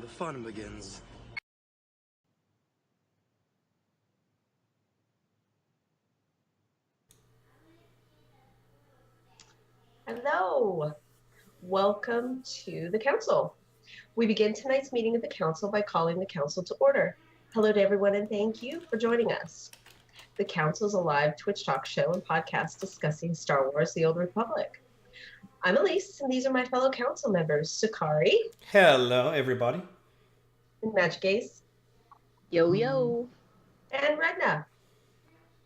fun begins. Hello. Welcome to the council. We begin tonight's meeting of the council by calling the council to order. Hello to everyone and thank you for joining us. The council is a live Twitch talk show and podcast discussing Star Wars: The Old Republic. I'm Elise, and these are my fellow council members, Sakari. Hello, everybody. And Magic Ace. Yo, yo. And Redna.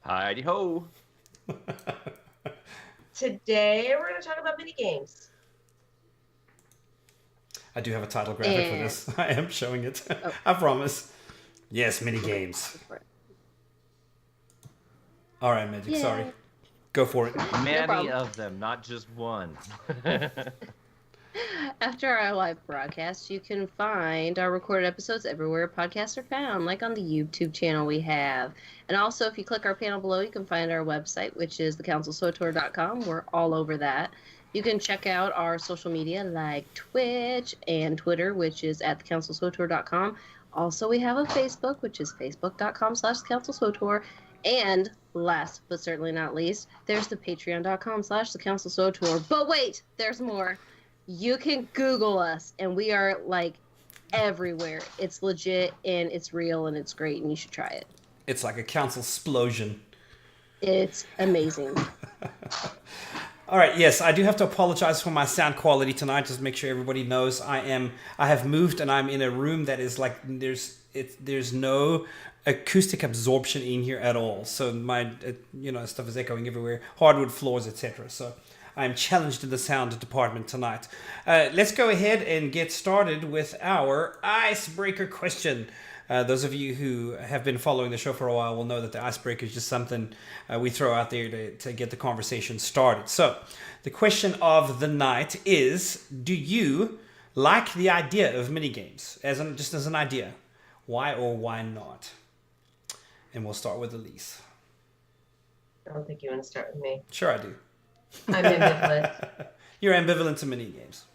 Heidi ho. Today, we're going to talk about mini games. I do have a title graphic for this. I am showing it. Oh. I promise. Yes, mini games. All right, Magic. Yay. Sorry. Go for it. Many of them, not just one. After our live broadcast, you can find our recorded episodes everywhere podcasts are found, like on the YouTube channel we have. And also, if you click our panel below, you can find our website, which is thecouncilswotor.com. We're all over that. You can check out our social media like Twitch and Twitter, which is at thecouncilswotor.com. Also, we have a Facebook, which is facebook.com/thecouncilswotor. And last but certainly not least, there's the patreon.com/thecouncilswotor. But wait, there's more. You can Google us, and we are like everywhere. It's legit, and it's real, and it's great, and you should try it. It's like a council explosion. It's amazing. All right, yes, I do have to apologize for my sound quality tonight. Just make sure everybody knows I have moved, and I'm in a room that is like there's no acoustic absorption in here at all. So my stuff is echoing everywhere, hardwood floors, etc. So I'm challenged in the sound department tonight. Let's go ahead and get started with our icebreaker question. Those of you who have been following the show for a while will know that the icebreaker is just something we throw out there to get the conversation started. So the question of the night is, do you like the idea of minigames? Just as an idea. Why or why not? And we'll start with Elise. I don't think you want to start with me. Sure I do. I'm ambivalent. You're ambivalent to mini games.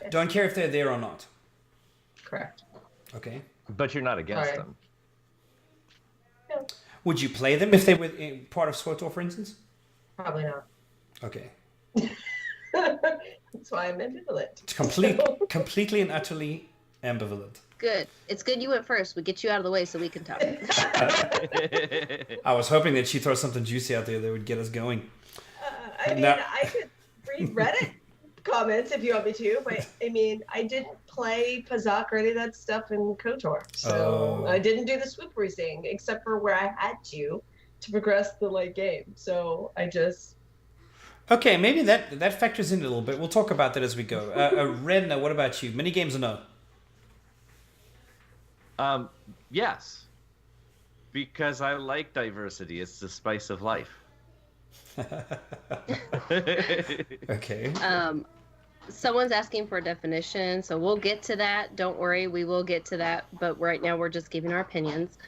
Yes. Don't care if they're there or not. Correct. Okay. But you're not against them. No. Would you play them if they were part of SWTOR, for instance? Probably not. Okay. That's why I'm ambivalent. Completely and utterly ambivalent. Good. It's good you went first. We get you out of the way so we can talk. I was hoping that she'd throw something juicy out there that would get us going. I could read Reddit comments if you want me to, but I didn't play Pazak or any of that stuff in KOTOR. So I didn't do the swoop racing except for where I had to progress the late game. So I just... Okay, maybe that factors in a little bit. We'll talk about that as we go. Redna, what about you? Mini games or no? Yes. Because I like diversity. It's the spice of life. Okay. Someone's asking for a definition, so we'll get to that. Don't worry, we will get to that. But right now we're just giving our opinions.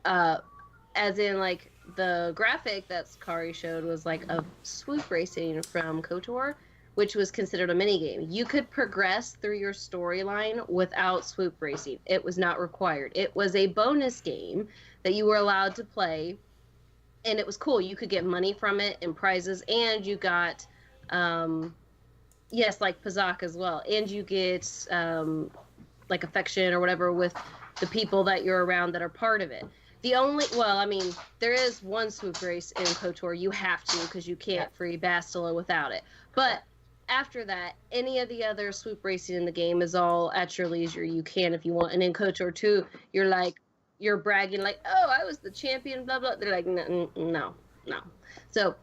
As in, like, the graphic that Sakari showed was like a swoop racing from KOTOR, which was considered a minigame. You could progress through your storyline without swoop racing. It was not required. It was a bonus game that you were allowed to play, and it was cool. You could get money from it and prizes, and you got, like Pazak as well, and you get like affection or whatever with the people that you're around that are part of it. There is one swoop race in KOTOR. You have to, because you can't free Bastila without it. But after that, any of the other swoop racing in the game is all at your leisure. You can if you want. And in KOTOR 2, you're bragging like, oh, I was the champion, blah, blah. They're like, no. So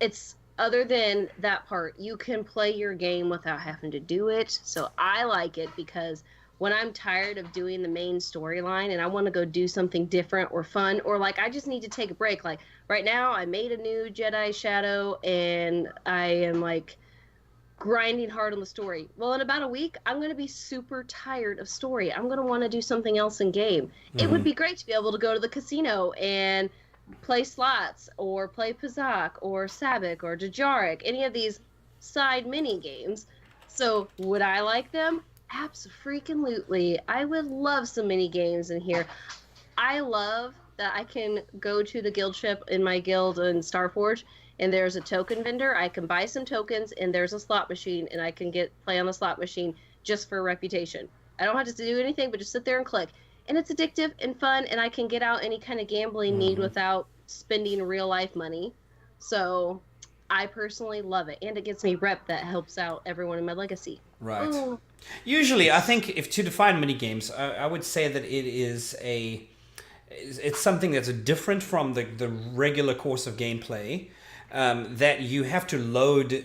it's, other than that part, you can play your game without having to do it. So I like it because when I'm tired of doing the main storyline and I want to go do something different or fun, or like I just need to take a break. Like right now I made a new Jedi Shadow and I am like grinding hard on the story. Well, in about a week, I'm going to be super tired of story. I'm going to want to do something else in game. Mm-hmm. It would be great to be able to go to the casino and play slots or play Pazak or Sabak or Djarik, any of these side mini games. So would I like them? Absolutely. I would love some mini games in here. I love that I can go to the guild ship in my guild in Starforge, and there's a token vendor. I can buy some tokens, and there's a slot machine, and I can play on the slot machine just for reputation. I don't have to do anything but just sit there and click. And it's addictive and fun, and I can get out any kind of gambling need without spending real life money. So I personally love it, and it gets me rep that helps out everyone in my legacy. Right. Ooh. Usually, I think if to define mini games, I would say that it's something that's different from the regular course of gameplay, that you have to load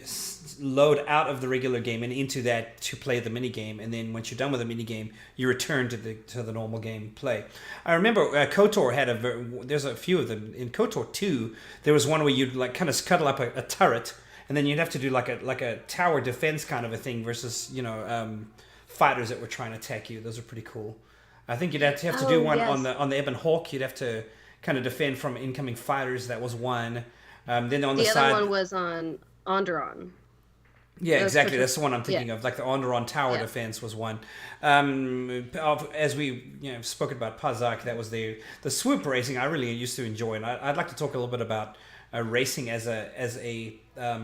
out of the regular game and into that to play the mini game, and then once you're done with the mini game, you return to the normal game play. I remember KOTOR had there's a few of them. In KOTOR 2, there was one where you'd like kind of scuttle up a turret, and then you'd have to do like a tower defense kind of a thing versus fighters that were trying to attack you. Those are pretty cool. I think you'd have to do one on the Ebon Hawk. You'd have to kind of defend from incoming fighters. That was one. Then on the side, other one was on Onderon. Yeah, exactly. That's the one I'm thinking of. Like the Onderon tower defense was one. As we spoken about Pazak, that was the swoop racing. I really used to enjoy, and I'd like to talk a little bit about racing as a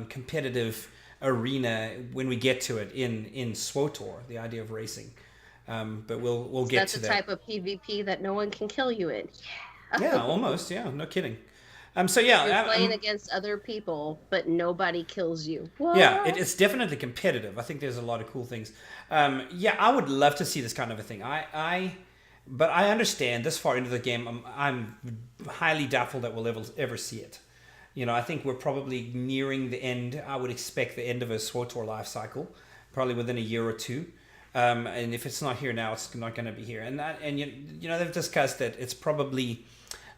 competitive arena when we get to it in SWTOR. The idea of racing, but we'll get to that. That's a type of PvP that no one can kill you in. Yeah, almost. Yeah, no kidding. You're playing against other people, but nobody kills you. What? Yeah, it's definitely competitive. I think there's a lot of cool things. I would love to see this kind of a thing. But I understand this far into the game, I'm highly doubtful that we'll ever see it. I think we're probably nearing the end. I would expect the end of a SWTOR life cycle, probably within a year or two. And if it's not here now, it's not going to be here. And they've discussed that it's probably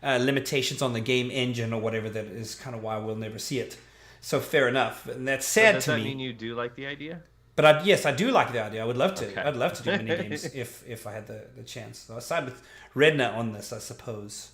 limitations on the game engine or whatever that is kind of why we'll never see it. So fair enough. And that's sad to me. Does that mean you do like the idea? But yes, I do like the idea. I would love to. Okay. I'd love to do mini games if I had the chance. So I side with Redna on this, I suppose.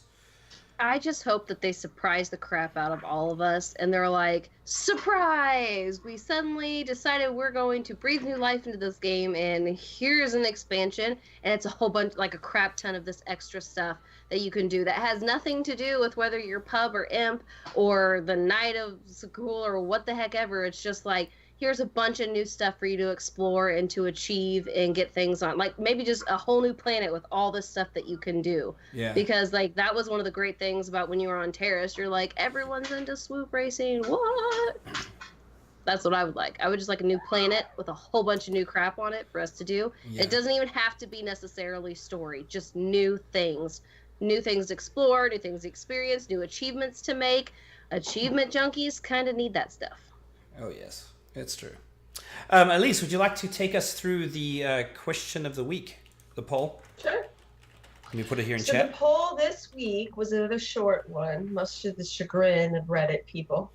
I just hope that they surprise the crap out of all of us, and they're like, surprise! We suddenly decided we're going to breathe new life into this game, and here's an expansion, and it's a whole bunch, like a crap ton of this extra stuff that you can do that has nothing to do with whether you're pub or imp or the Knight of Sakul or what the heck ever. It's just like, here's a bunch of new stuff for you to explore and to achieve and get things on. Like, maybe just a whole new planet with all this stuff that you can do. Yeah. Because, like, that was one of the great things about when you were on Terrace. You're like, everyone's into swoop racing. What? That's what I would like. I would just like a new planet with a whole bunch of new crap on it for us to do. Yeah. It doesn't even have to be necessarily story. Just new things. New things to explore, new things to experience, new achievements to make. Achievement junkies kind of need that stuff. Oh, yes. It's true. Elise, would you like to take us through the question of the week, the poll? Sure. Let me put it here in so chat. The poll this week was another short one, much to the chagrin of Reddit people.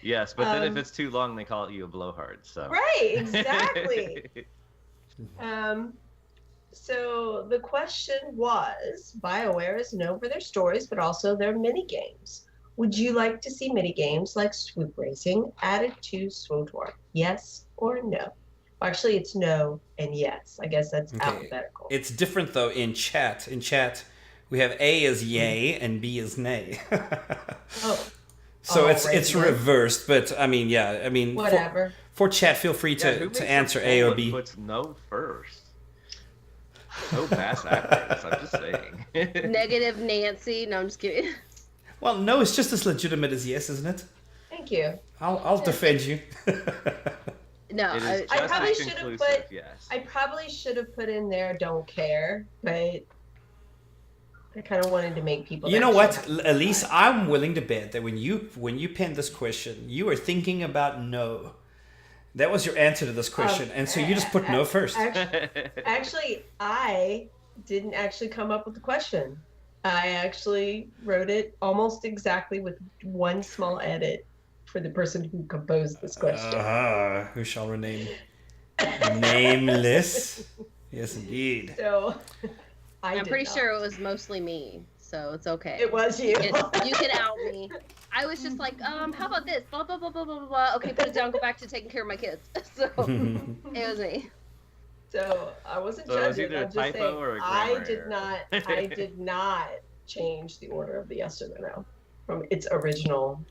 Yes, but then if it's too long, they call you a blowhard. So right, exactly. So the question was, BioWare is known for their stories, but also their mini games. Would you like to see mini games like swoop racing added to SWTOR? Yes or no? Actually, it's no and yes. I guess that's alphabetical. It's different though in chat. In chat, we have A as yay and B as nay. So it's reversed, but I mean, whatever. For chat, feel free to answer A or B. Puts no first. No past actors. I'm just saying. Negative Nancy. No, I'm just kidding. Well, no, it's just as legitimate as yes, isn't it? Thank you. I'll defend you. No, I probably should have put. Yes. I probably should have put in there. Don't care, but I kind of wanted to make people. You know what, Elise? I'm willing to bet that when you penned this question, you were thinking about no. That was your answer to this question, and so you just put no first. Actually, I didn't actually come up with the question. I actually wrote it almost exactly with one small edit for the person who composed this question. Who shall remain nameless? Yes, indeed. So, I'm pretty sure it was mostly me. so it's okay. It was you. You can out me. I was just like, how about this? Blah, blah, blah, blah, blah, blah. Okay, put it down, go back to taking care of my kids. So it was me. So I wasn't So it was judging. either a I'm just typo saying, or a I grammar did error. not. I did not change the order of the yes or the no from its original.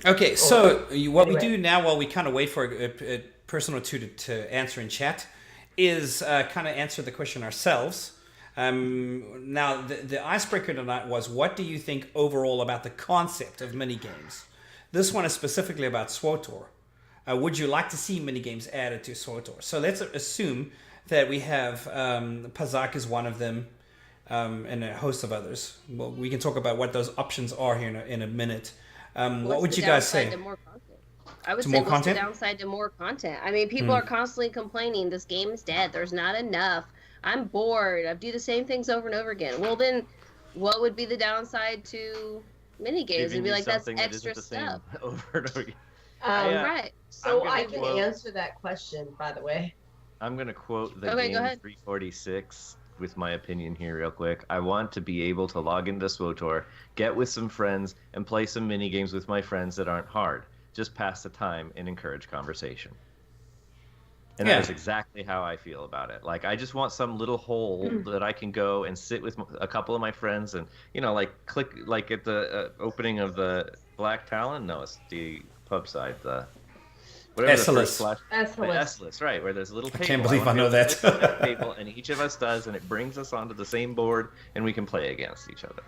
Okay, so what we Anyway. do now, while we kind of wait for a person or two to answer in chat, is kind of answer the question ourselves. Now, the icebreaker tonight was, what do you think overall about the concept of minigames? This one is specifically about SWTOR. Would you like to see minigames added to SWTOR? So let's assume that we have Pazak is one of them, and a host of others. Well, we can talk about what those options are here in a minute. What would you guys say? To more content? I would To say more what's content? the downside to more content? I mean, people are constantly complaining this game is dead. There's not enough. I'm bored. I do the same things over and over again. Well, then, what would be the downside to mini games? It'd be like that's extra stuff. Over and over again. Right. So I'm I gonna can quote- answer that question, by the way. I'm going to quote the Okay, go game ahead. 346 with my opinion here real quick. I want to be able to log into SWTOR, get with some friends, and play some mini games with my friends that aren't hard. Just pass the time and encourage conversation. And Yeah. that is exactly how I feel about it. Like, I just want some little hole that I can go and sit with a couple of my friends and, like, click, like at the opening of the Black Talon. No, it's the pub side. The whatever the Essalus. first flash. Essalus. Essalus, right, where there's a little table. can't believe wanna I know be able to that. sit on that table, and each of us does, and it brings us onto the same board, and we can play against each other.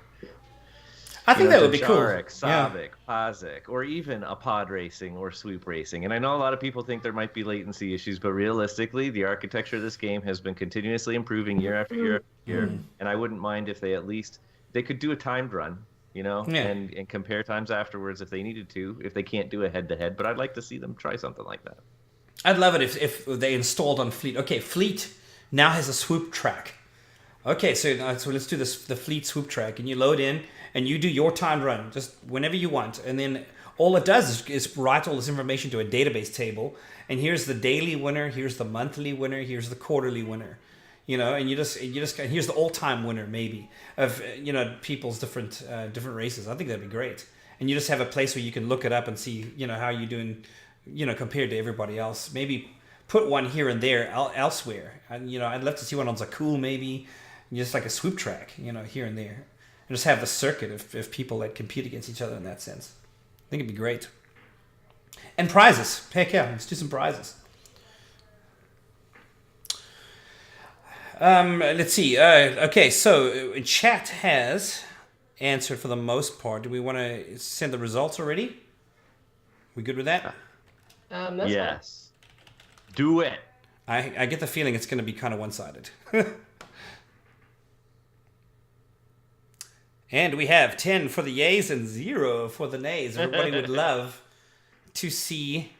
I think that would be cool. Jarek, Yeah. Savik, Pazik, or even a pod racing or swoop racing. And I know a lot of people think there might be latency issues, but realistically, the architecture of this game has been continuously improving year after year after year. And I wouldn't mind if they could do a timed run, Yeah. and compare times afterwards if they needed to, if they can't do a head-to-head. But I'd like to see them try something like that. I'd love it if they installed on Fleet. Okay, Fleet now has a swoop track. Okay, so let's do this, the Fleet swoop track, and you load in and you do your timed run just whenever you want, and then all it does is write all this information to a database table, and here's the daily winner, here's the monthly winner, here's the quarterly winner, and you just here's the all-time winner maybe of people's different races. I think that'd be great, and you just have a place where you can look it up and see how you're doing, compared to everybody else. Maybe put one here and there elsewhere, and I'd love to see one on Zakul maybe, just like a swoop track, here and there, and just have the circuit of people that compete against each other in that sense. I think it'd be great. And prizes, heck yeah, let's do some prizes. Let's see. Okay, so chat has answered for the most part. Do we want to send the results already? We good with that? That's Yes. Do it. I get the feeling it's going to be kind of one-sided. And we have 10 for the yays and 0 for the nays. Everybody would love to see.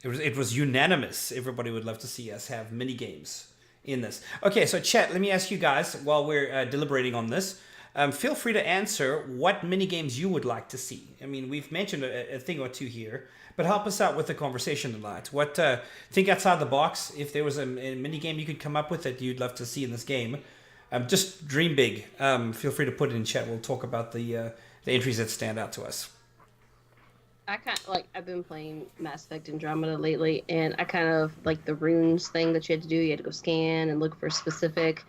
It was unanimous. Everybody would love to see us have mini games in this. Okay, so chat, let me ask you guys while we're deliberating on this. Feel free to answer what mini games you would like to see. I mean, we've mentioned a thing or two here, but help us out with the conversation tonight. What think outside the box? If there was a mini game you could come up with that you'd love to see in this game, just dream big. Feel free to put it in chat. We'll talk about the entries that stand out to us. I've been playing Mass Effect Andromeda lately, and I kind of like the runes thing that you had to do. You had to go scan and look for specific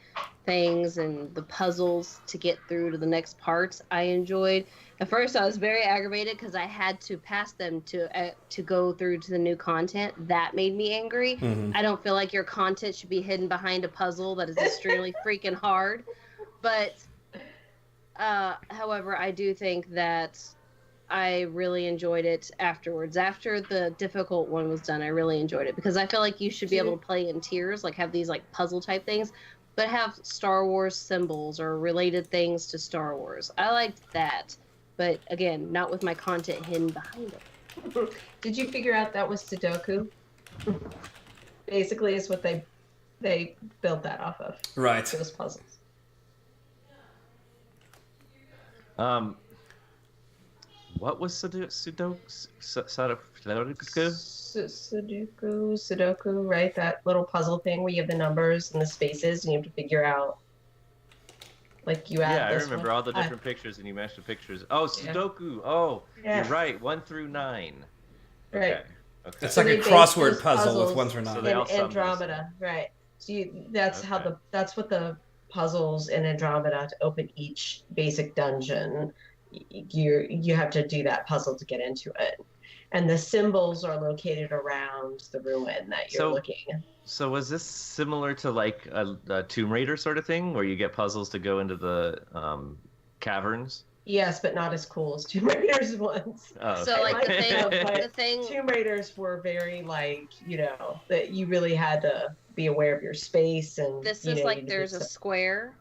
things, and the puzzles to get through to the next parts I enjoyed. At first I was very aggravated because I had to pass them to go through to the new content. That made me angry. Mm-hmm. I don't feel like your content should be hidden behind a puzzle that is extremely freaking hard. But however, I do think that I really enjoyed it afterwards. After the difficult one was done, I really enjoyed it because I feel like you should be able to play in tiers, like have these like puzzle type things, but have Star Wars symbols or related things to Star Wars. I liked that, but again, not with my content hidden behind it. Did you figure out that was Sudoku? Basically, is what they built that off of. Right. Those puzzles. What was Sudoku? Sudoku, right? That little puzzle thing where you have the numbers and the spaces and you have to figure out Like you add Yeah, I this remember one. all the different pictures and you match the pictures. Oh, Sudoku. Oh, Yeah. you're right. 1 through 9. Right. Okay. Okay. It's So like a they base crossword those puzzle with puzzles 1 through 9. So they all in sum to the Andromeda, right? So that's how Okay. that's what the puzzles in Andromeda to open each basic dungeon. You have to do that puzzle to get into it, and the symbols are located around the ruin that you're looking. So was this similar to like a Tomb Raider sort of thing, where you get puzzles to go into the caverns? Yes, but not as cool as Tomb Raiders ones. Oh, So like the thing Tomb Raiders were very like, that you really had to be aware of your space, and this is like there's a square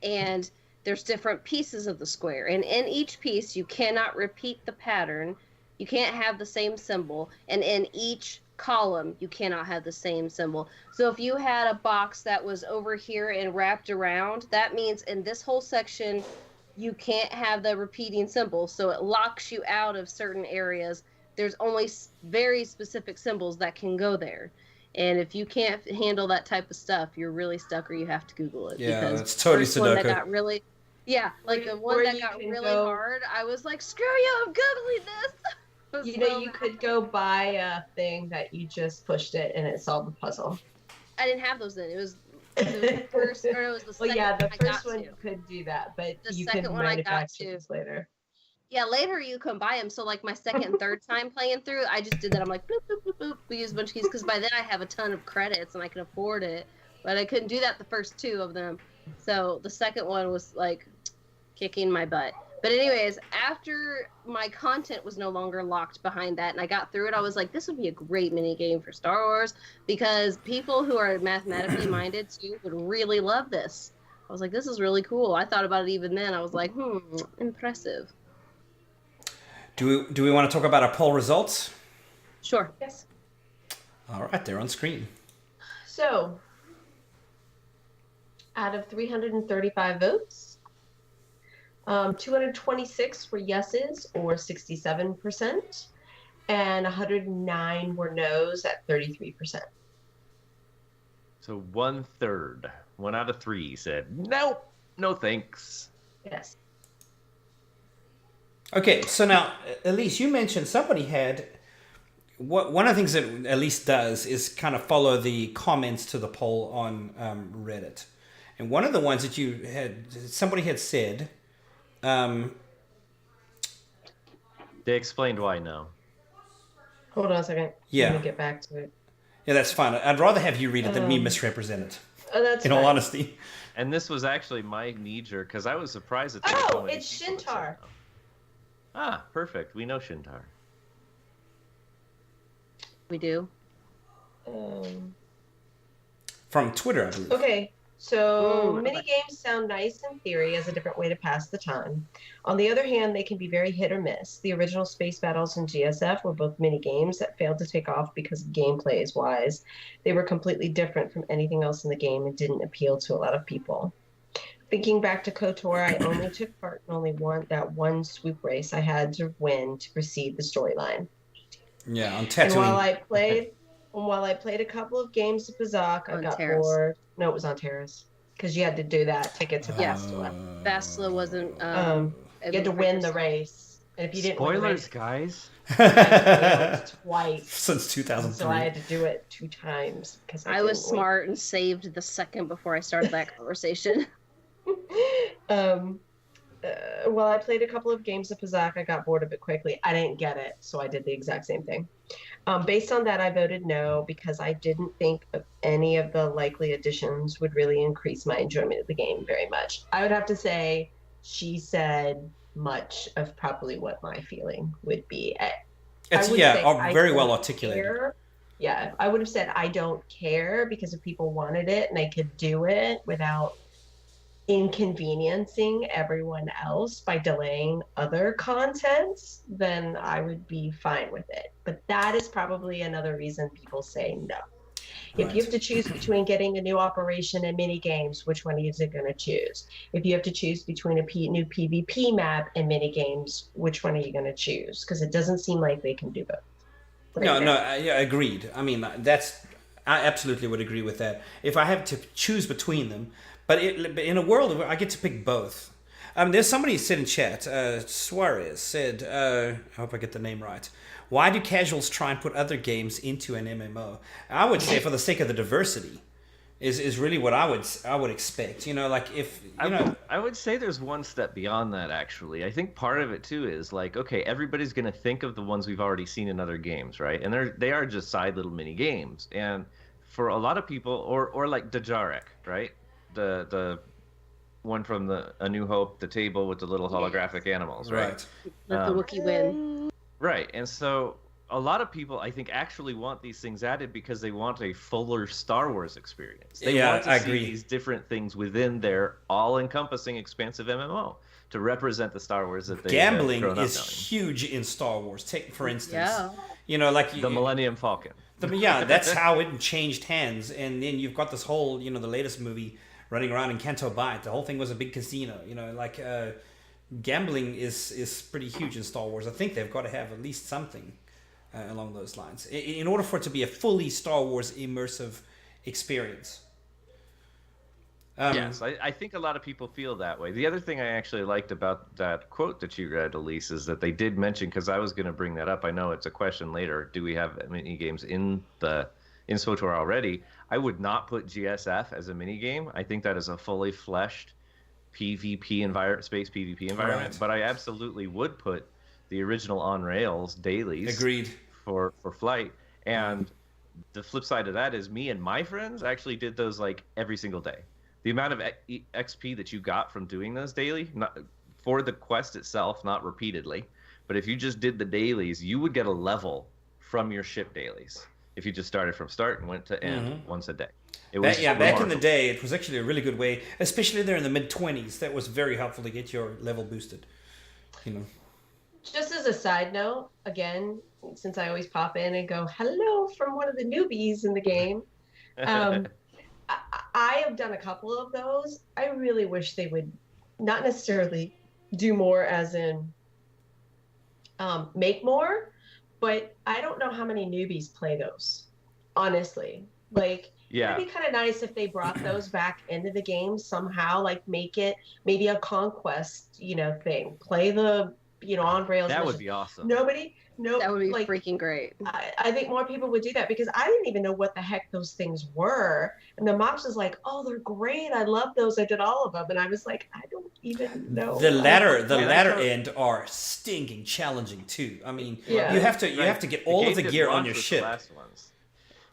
and there's different pieces of the square, and in each piece you cannot repeat the pattern. You can't have the same symbol, and in each column you cannot have the same symbol. So if you had a box that was over here and wrapped around, that means in this whole section you can't have the repeating symbol, so it locks you out of certain areas. There's only very specific symbols that can go there, and if you can't handle that type of stuff, you're really stuck, or you have to Google it. Yeah, because it's totally the one that Sudoku. got really, like the one that got really hard, I was like, screw you, I'm Googling this. You could go buy a thing that you just pushed it and it solved the puzzle. I didn't have those then. It was the first, or it was the second. Well, yeah, the I first got one to. could do that, but The you second could one I got manufacture to. this later. Yeah, later you can buy them. So like my second and third time playing through, I just did that. I'm like, boop, boop, boop, boop. We use a bunch of keys because by then I have a ton of credits and I can afford it. But I couldn't do that the first two of them. So the second one was like kicking my butt. But anyways, after my content was no longer locked behind that and I got through it, I was like, this would be a great mini game for Star Wars because people who are mathematically minded too would really love this. I was like, this is really cool. I thought about it even then. I was like, impressive. Do we want to talk about our poll results? Sure. Yes. All right, they're on screen. So, out of 335 votes, 226 were yeses, or 67%, and 109 were no's at 33%. So 1/3, 1 out of 3 said nope, no thanks. Yes. Okay, so now, Elise, you mentioned somebody had... One of the things that Elise does is kind of follow the comments to the poll on Reddit. And one of the ones that you had, somebody had said... They explained why no. Hold on a second. Yeah. Let me get back to it. Yeah, that's fine. I'd rather have you read it than me misrepresent it. Oh, that's in fine. all honesty. And this was actually my knee-jerk, because I was surprised that it's Shintar. Ah, perfect. We know Shintar. We do. From Twitter, I believe. Okay, so mini games sound nice in theory as a different way to pass the time. On the other hand, they can be very hit or miss. The original Space Battles and GSF were both mini games that failed to take off because of gameplay-wise. They were completely different from anything else in the game and didn't appeal to a lot of people. Thinking back to KOTOR, I only took part in that one swoop race I had to win to proceed the storyline. Yeah, on Tatooine. And while I played a couple of games of Bazak, I got bored. No, it was on Terrace. Because you had to do that to get to Bastila. Bastila wasn't... you had to win the race. And if you didn't win the race... guys. I failed twice. Since 2003. So I had to do it 2 times. Because I was smart and saved the second before I started that conversation. Well, I played a couple of games of Pazak. I got bored of it quickly. I didn't get it, so I did the exact same thing. Based on that, I voted no because I didn't think of any of the likely additions would really increase my enjoyment of the game very much. I would have to say she said much of probably what my feeling would be. Very well articulated. Yeah, I would have said I don't care because if people wanted it and I could do it without inconveniencing everyone else by delaying other content, then I would be fine with it. But that is probably another reason people say no. If you have to choose between getting a new operation and mini games, which one is it going to choose? If you have to choose between a new PvP map and mini games, which one are you going to choose? Because it doesn't seem like they can do both. Yeah, agreed. I mean, that's I absolutely would agree with that. If I have to choose between them, but in a world where I get to pick both. There's somebody said in chat, Suarez said, I hope I get the name right. Why do casuals try and put other games into an MMO? I would say for the sake of the diversity is really what I would expect. You know, like if you know, I would say there's one step beyond that actually. I think part of it too is like, okay, everybody's going to think of the ones we've already seen in other games, right? And they are just side little mini games. And for a lot of people, or like Dajarek, right? The one from A New Hope, the table with the little holographic animals, right? Let the Wookiee win. Right, and so a lot of people, I think, actually want these things added because they want a fuller Star Wars experience. They want to see these different things within their all-encompassing, expansive MMO to represent the Star Wars that they Gambling is huge in Star Wars. Take, for instance, you know, like the Millennium Falcon. That's how it changed hands. And then you've got this whole, you know, the latest movie running around in Canto Bight. The whole thing was a big casino. You know, like gambling is pretty huge in Star Wars. I think they've got to have at least something along those lines in order for it to be a fully Star Wars immersive experience. Yes, I think a lot of people feel that way. The other thing I actually liked about that quote that you read, Elise, is that they did mention, because I was going to bring that up. I know it's a question later. Do we have mini games in SWTOR already? I would not put GSF as a mini game. I think that is a fully fleshed PvP environment, space PvP environment. Right. But I absolutely would put the original on rails dailies. Agreed. For flight. And the flip side of that is me and my friends actually did those like every single day. The amount of XP that you got from doing those daily, not for the quest itself, not repeatedly, but if you just did the dailies, you would get a level from your ship dailies if you just started from start and went to end once a day. It was back in the day, it was actually a really good way, especially there in the mid-20s. That was very helpful to get your level boosted. You know. Just as a side note, again, since I always pop in and go, hello from one of the newbies in the game. I have done a couple of those. I really wish they would not necessarily do more as in make more, but I don't know how many newbies play those, honestly. Like, it'd be kind of nice if they brought those back into the game somehow, like make it maybe a conquest, you know, thing. Play the, you know, on rails. That would be awesome. That would be like, freaking great. I think more people would do that because I didn't even know what the heck those things were. And the moms was like, "Oh, they're great. I love those. I did all of them." And I was like, "I don't even know." The latter end are stinking challenging too. I mean, you have to get all of the gear on your ship.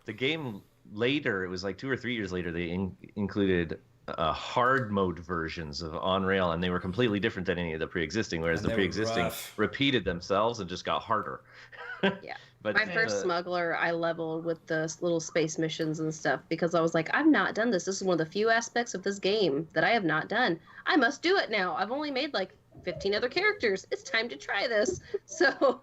The game later, it was like 2 or 3 years later, they included hard mode versions of on rail, and they were completely different than any of the pre-existing, whereas the pre-existing repeated themselves and just got harder. But my first smuggler, I leveled with the little space missions and stuff because I was like, I've not done this. This is one of the few aspects of this game that I have not done. I must do it now. I've only made like 15 other characters. It's time to try this. So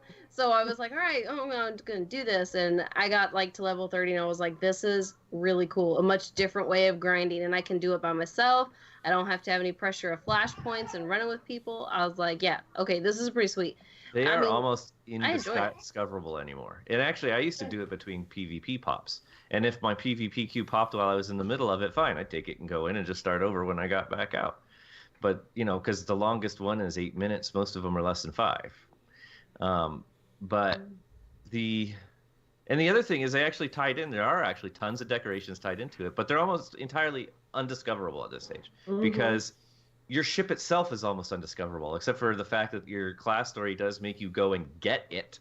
I was like, all right, I'm going to do this. And I got like to level 30 and I was like, this is really cool. A much different way of grinding. And I can do it by myself. I don't have to have any pressure of flashpoints and running with people. I was like, yeah, okay, this is pretty sweet. They are almost indiscoverable anymore. And actually, I used to do it between PvP pops. And if my PvP queue popped while I was in the middle of it, fine, I'd take it and go in and just start over when I got back out. But, you know, because the longest one is 8 minutes. Most of them are less than 5. But the other thing is they actually tied in. There are actually tons of decorations tied into it, but they're almost entirely undiscoverable at this stage because your ship itself is almost undiscoverable, except for the fact that your class story does make you go and get it.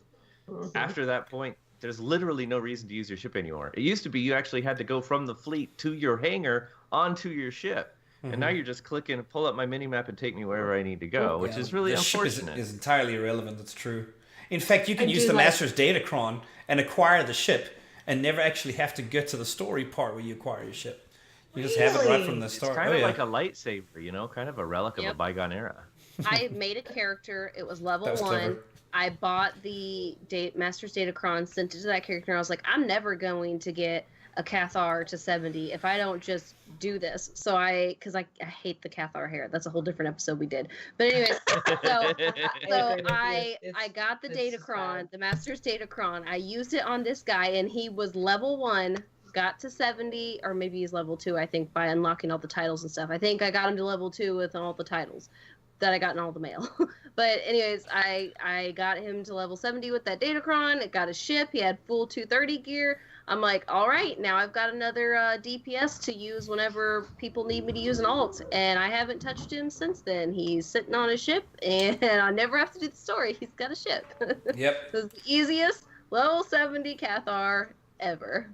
After that point, there's literally no reason to use your ship anymore. It used to be you actually had to go from the fleet to your hangar onto your ship. And now you're just clicking, pull up my mini-map and take me wherever I need to go, which is really unfortunate. Ship is entirely irrelevant, that's true. In fact, you can use the Master's Datacron and acquire the ship and never actually have to get to the story part where you acquire your ship. You just have it right from the start. It's kind of like a lightsaber, you know, kind of a relic of a bygone era. I made a character. It was level 1. Clever. I bought the Master's Datacron, sent it to that character, and I was like, I'm never going to get a Cathar to 70 if I don't just do this. So because I hate the Cathar hair. That's a whole different episode we did. But anyways, so I got the Datacron, the Master's Datacron. I used it on this guy, and he was level 1 got to 70, or maybe he's level 2, I think, by unlocking all the titles and stuff. I think I got him to level 2 with all the titles that I got in all the mail. But anyways, I got him to level 70 with that Datacron. It got his ship. He had full 230 gear. I'm like, all right, now I've got another DPS to use whenever people need me to use an alt. And I haven't touched him since then. He's sitting on his ship, and I never have to do the story. He's got a ship. Yep. So it's the easiest level 70 Cathar ever.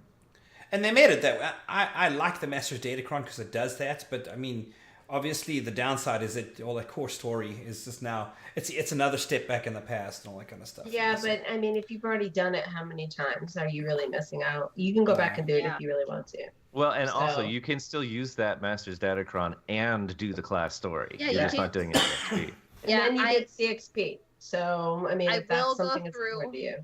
And they made it that way. I like the Master's Datacron because it does that, but I mean, obviously the downside is that all that core story is just now it's another step back in the past and all that kind of stuff. Yeah, but I mean, if you've already done it, how many times are you really missing out? You can go back and do it if you really want to. Well, and also you can still use that Master's Datacron and do the class story. Yeah, You're just not doing it in XP. And then you get CXP. So I mean, if that's something that's important to you.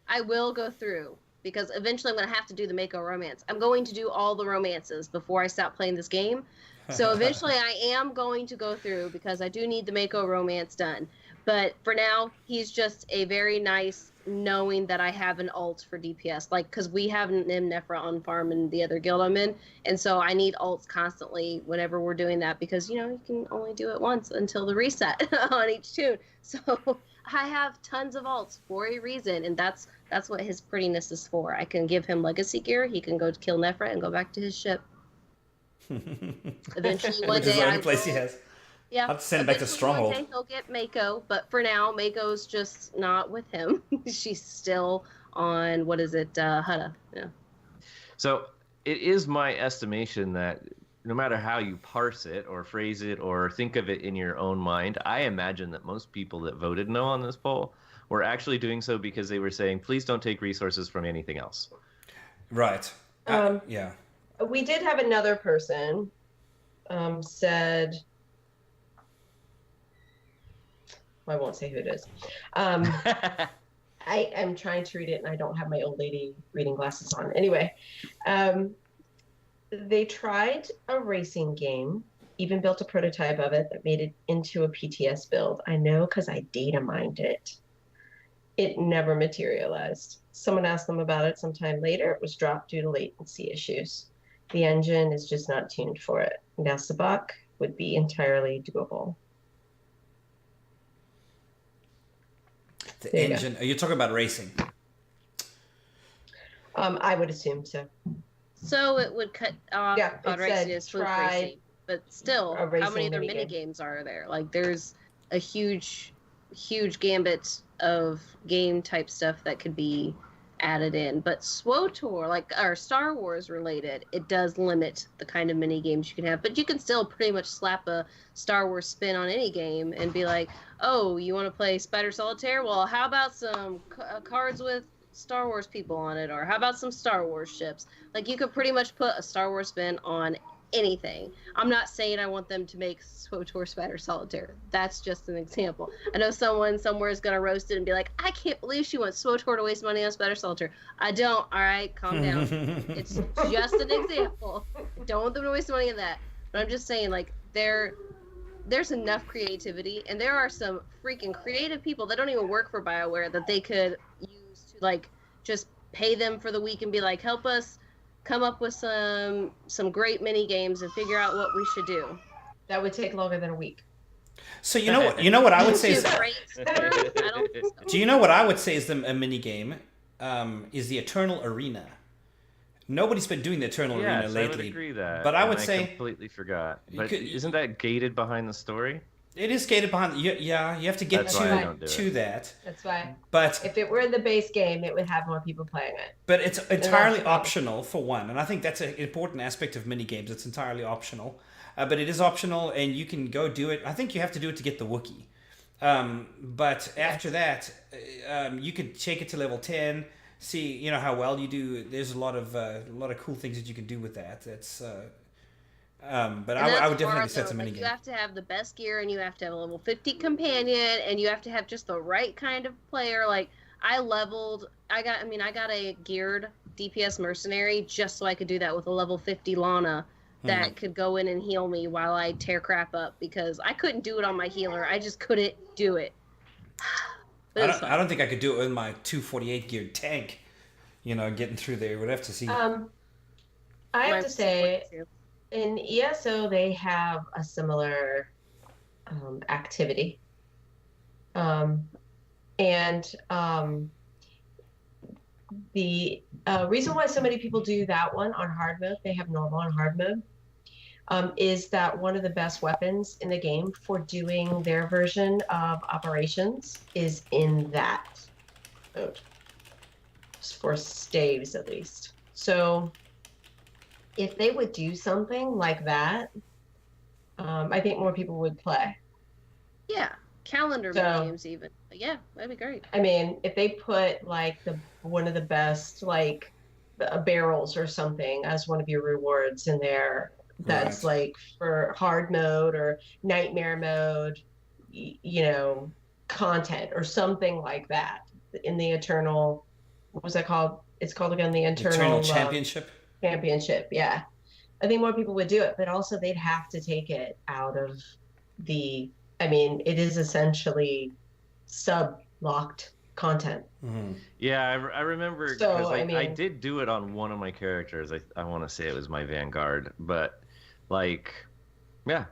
I will go through, because eventually I'm going to have to do the Mako romance. I'm going to do all the romances before I stop playing this game. So eventually I am going to go through, because I do need the Mako romance done. But for now, he's just a very nice knowing that I have an ult for DPS. Like, because we have an Nephra on farm in the other guild I'm in. And so I need ults constantly whenever we're doing that, because, you know, you can only do it once until the reset on each tune. So I have tons of ults for a reason, and that's what his prettiness is for. I can give him legacy gear. He can go to kill Nephra and go back to his ship. Eventually, one Which is day the only place he has. Yeah, I'll have to send him back to Stronghold. One day he'll get Mako, but for now, Mako's just not with him. She's still on, what is it, Hutta. Yeah. So it is my estimation that no matter how you parse it or phrase it or think of it in your own mind, I imagine that most people that voted no on this poll were actually doing so because they were saying, please don't take resources from anything else. Right. Yeah. We did have another person said, well, I won't say who it is. I am trying to read it and I don't have my old lady reading glasses on. Anyway, they tried a racing game, even built a prototype of it that made it into a PTS build. I know because I data mined it. It never materialized. Someone asked them about it sometime later. It was dropped due to latency issues. The engine is just not tuned for it. Now Sabak would be entirely doable. The engine. Are you talking about racing? I would assume so. So it would cut off pod racing and swoop racing. But still, how many other mini games are there? Like, there's a huge gambit of game type stuff that could be added in. But SWTOR, like, or Star Wars related, it does limit the kind of mini games you can have. But you can still pretty much slap a Star Wars spin on any game and be like, oh, you want to play Spider Solitaire? Well, how about some cards with Star Wars people on it? Or how about some Star Wars ships? Like, you could pretty much put a Star Wars spin on anything. I'm not saying I want them to make SWTOR Spider Solitaire. That's just an example. I know someone somewhere is going to roast it and be like, I can't believe she wants SWTOR to waste money on Spider Solitaire. I don't. All right, calm down. It's just an example. I don't want them to waste money on that. But I'm just saying, like, there's enough creativity, and there are some freaking creative people that don't even work for BioWare that they could use to, like, just pay them for the week and be like, help us come up with some great mini games and figure out what we should do. That would take longer than a week. So you know what I would say is. Do you know what I would say is a mini game? Is the Eternal Arena. Nobody's been doing the Eternal Arena lately. I would agree that. But I would say I completely forgot. But isn't that gated behind the story? It is gated behind. Yeah, you have to get to that. That's why. But if it were in the base game, it would have more people playing it. But it's entirely optional for one, and I think that's an important aspect of mini games. It's entirely optional, but it is optional, and you can go do it. I think you have to do it to get the Wookiee. But after that, you could take it to level 10. See, how well you do. There's a lot of cool things that you can do with that. That's. But I would definitely set some mini games. You have to have the best gear, and you have to have a level 50 companion, and you have to have just the right kind of player. Like, I got a geared DPS mercenary just so I could do that with a level 50 Lana that could go in and heal me while I tear crap up, because I couldn't do it on my healer. I just couldn't do it. I don't think I could do it with my 248 geared tank. Getting through there. We'd have to see. I have My to say, too. in ESO, they have a similar activity. And the reason why so many people do that one on hard mode, they have normal and hard mode, is that one of the best weapons in the game for doing their version of operations is in that mode, for staves at least. So if they would do something like that, I think more people would play. Yeah, calendar So, games even. But yeah, that'd be great. I mean, if they put like one of the best like barrels or something as one of your rewards in there, that's Right. like for hard mode or nightmare mode, you know, content or something like that in the eternal, what was that called? It's called again the Eternal eternal Championship. championship. Yeah. I think more people would do it, but also they'd have to take it out of the, I mean, it is essentially sub-locked content. Mm-hmm. Yeah, I remember So, because I I mean, did do it on one of my characters. I want to say it was my Vanguard, but like, yeah,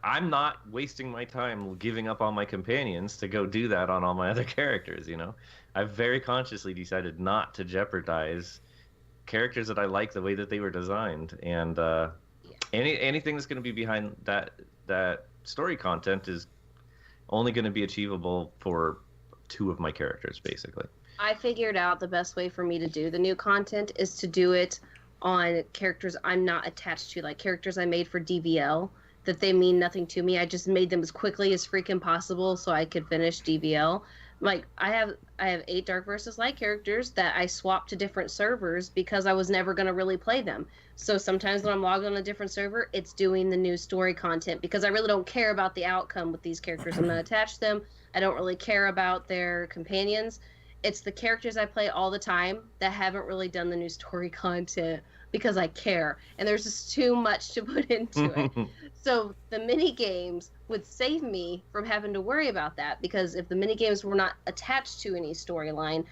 I'm not wasting my time giving up on my companions to go do that on all my other characters. You know, I've very consciously decided not to jeopardize characters that I like the way that they were designed, and anything that's going to be behind that story content is only going to be achievable for two of my characters, basically. I figured out the best way for me to do the new content is to do it on characters I'm not attached to, like characters I made for DVL that they mean nothing to me. I just made them as quickly as freaking possible so I could finish DVL. Like I have 8 Dark versus Light characters that I swapped to different servers because I was never going to really play them. So sometimes when I'm logged on a different server, it's doing the new story content because I really don't care about the outcome with these characters. I'm not attached to them. I don't really care about their companions. It's the characters I play all the time that haven't really done the new story content because I care. And there's just too much to put into it. So the mini games would save me from having to worry about that because if the mini games were not attached to any storyline,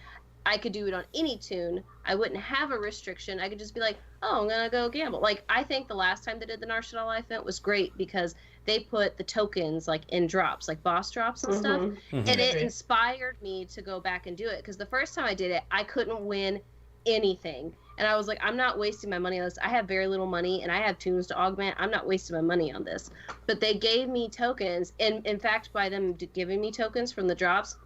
I could do it on any tune. I wouldn't have a restriction. I could just be like, oh, I'm going to go gamble. Like, I think the last time they did the Narshada Life event was great because they put the tokens, like, in drops, like boss drops and stuff. Mm-hmm. And it inspired me to go back and do it. Because the first time I did it, I couldn't win anything. And I was like, I'm not wasting my money on this. I have very little money, and I have tunes to augment. I'm not wasting my money on this. But they gave me tokens. And, in fact, by them giving me tokens from the drops,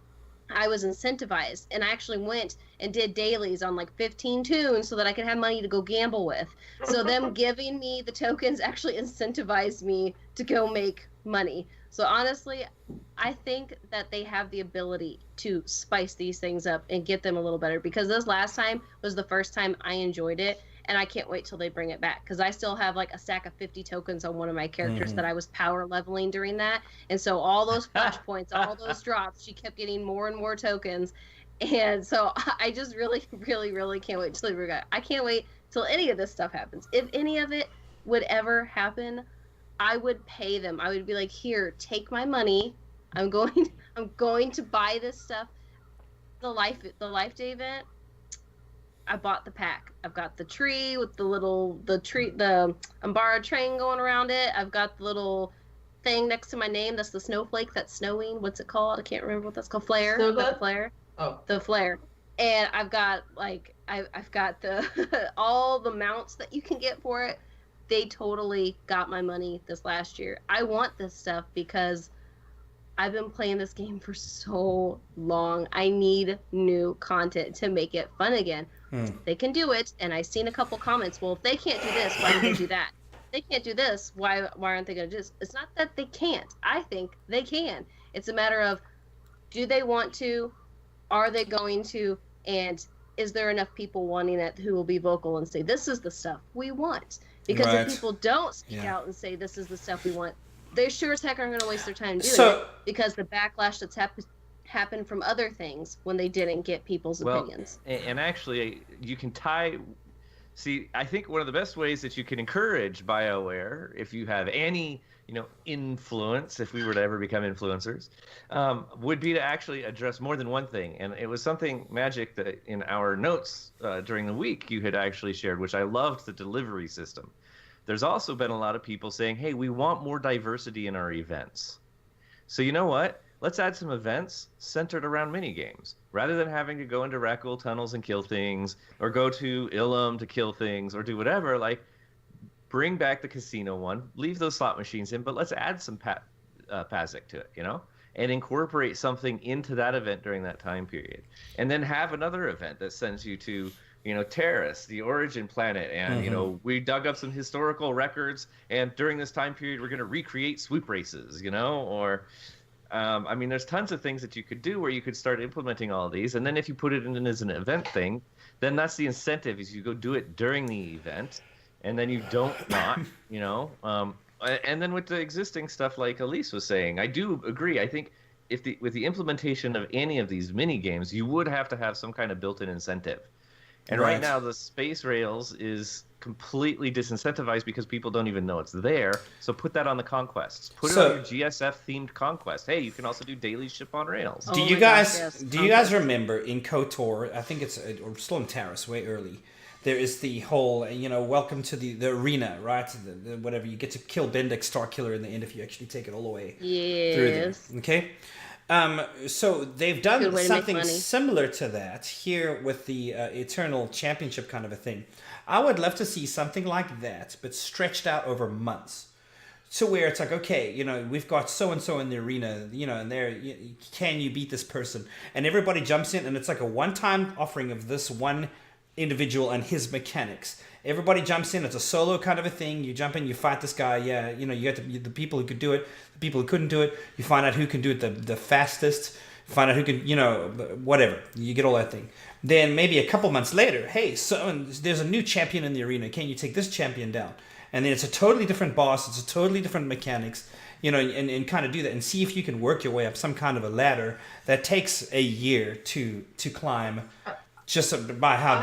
I was incentivized, and I actually went and did dailies on like 15 tunes so that I could have money to go gamble with. So them giving me the tokens actually incentivized me to go make money. So honestly, I think that they have the ability to spice these things up and get them a little better because this last time was the first time I enjoyed it. And I can't wait till they bring it back because I still have like a stack of 50 tokens on one of my characters that I was power leveling during that. And so all those flash points, all those drops, she kept getting more and more tokens. And so I just really, really, really can't wait till they bring it back. I can't wait till any of this stuff happens. If any of it would ever happen, I would pay them. I would be like, here, take my money. I'm going to buy this stuff. The life day event. I bought the pack. I've got the tree with the Umbara train going around it. I've got the little thing next to my name. That's the snowflake that's snowing. What's it called? I can't remember what that's called. Flare. The flare. Oh, the flare. And I've got like I've got the all the mounts that you can get for it. They totally got my money this last year. I want this stuff because I've been playing this game for so long. I need new content to make it fun again. They can do it, and I've seen a couple comments. Well, if they can't do this, why don't they do that? They can't do this. Why aren't they going to do this? It's not that they can't. I think they can. It's a matter of, do they want to? Are they going to? And is there enough people wanting it who will be vocal and say, this is the stuff we want? Because if people don't speak out and say, this is the stuff we want, they sure as heck aren't going to waste their time doing it because the backlash that's happened from other things when they didn't get people's opinions. And actually, you can tie See, I think one of the best ways that you can encourage BioWare, if you have any, influence, if we were to ever become influencers, would be to actually address more than one thing. And it was something, Magic, that in our notes during the week you had actually shared, which I loved, the delivery system. There's also been a lot of people saying, hey, we want more diversity in our events. So you know what? Let's add some events centered around mini games. Rather than having to go into Rakul tunnels and kill things, or go to Ilum to kill things, or do whatever, like, bring back the casino one, leave those slot machines in, but let's add some Pazic to it, and incorporate something into that event during that time period. And then have another event that sends you to, Terrace, the origin planet, and, we dug up some historical records, and during this time period, we're going to recreate swoop races, or... there's tons of things that you could do where you could start implementing all of these. And then if you put it in as an event thing, then that's the incentive, is you go do it during the event, and then you don't not, and then with the existing stuff, like Elise was saying, I do agree. I think with the implementation of any of these mini games, you would have to have some kind of built-in incentive. And right now, the space rails is completely disincentivized because people don't even know it's there. So put that on the conquests. Put it on your GSF themed conquest. Hey, you can also do daily ship on rails. Do you guys remember in KOTOR? I think it's or still in Terrace, way early. There is the whole, welcome to the arena, right? The whatever, you get to kill Bendix Starkiller in the end if you actually take it all the way through there. Okay. So they've done something similar to that here with the Eternal Championship kind of a thing. I would love to see something like that, but stretched out over months. So where it's like, okay, we've got so-and-so in the arena, and there, can you beat this person? And everybody jumps in, and it's like a one-time offering of this one individual and his mechanics. Everybody jumps in. It's a solo kind of a thing. You jump in, you fight this guy. Yeah, you got the people who could do it, the people who couldn't do it. You find out who can do it the fastest. Find out who can, whatever. You get all that thing. Then maybe a couple months later, hey, so there's a new champion in the arena. Can you take this champion down? And then it's a totally different boss. It's a totally different mechanics. And kind of do that and see if you can work your way up some kind of a ladder that takes a year to climb. Just by how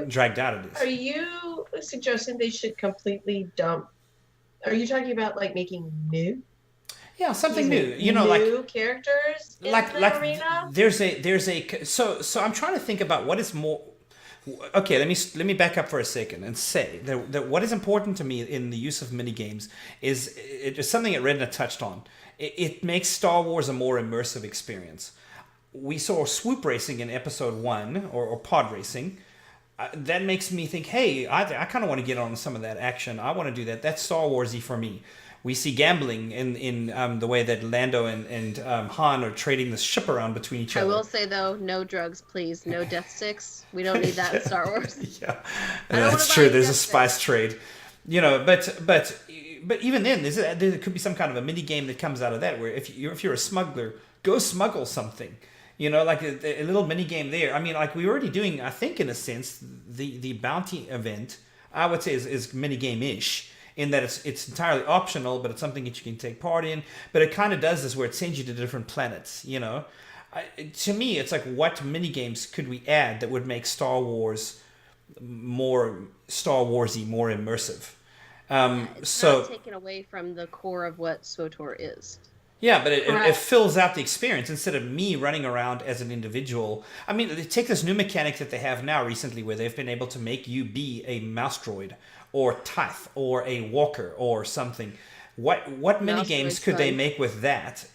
dragged out it is. Are you suggesting they should completely dump? Are you talking about like making new? Yeah, something new. New characters in the arena. There's a so I'm trying to think about what is more. Okay, let me back up for a second and say that what is important to me in the use of mini games is something that Redna touched on. It makes Star Wars a more immersive experience. We saw swoop racing in episode 1 or pod racing. That makes me think, hey, I kind of want to get on some of that action. I want to do that. That's Star Warsy for me. We see gambling in the way that Lando and Han are trading the ship around between each other. I will say, though, no drugs, please. No death sticks. We don't need that in Star Wars. Yeah, that's true. There's a spice trade. But even then, there could be some kind of a mini game that comes out of that where if you're a smuggler, go smuggle something. Like a little mini game there. Like we're already doing, I think, in a sense, the bounty event, I would say is mini game-ish, in that it's entirely optional, but it's something that you can take part in. But it kind of does this where it sends you to different planets, To me, it's like, what mini games could we add that would make Star Wars more Star Warsy, more immersive? It's not taken away from the core of what SWTOR is. Yeah, but it fills out the experience instead of me running around as an individual. They take this new mechanic that they have now recently where they've been able to make you be a mouse droid or Tithe or a walker or something. What mini games could they make with that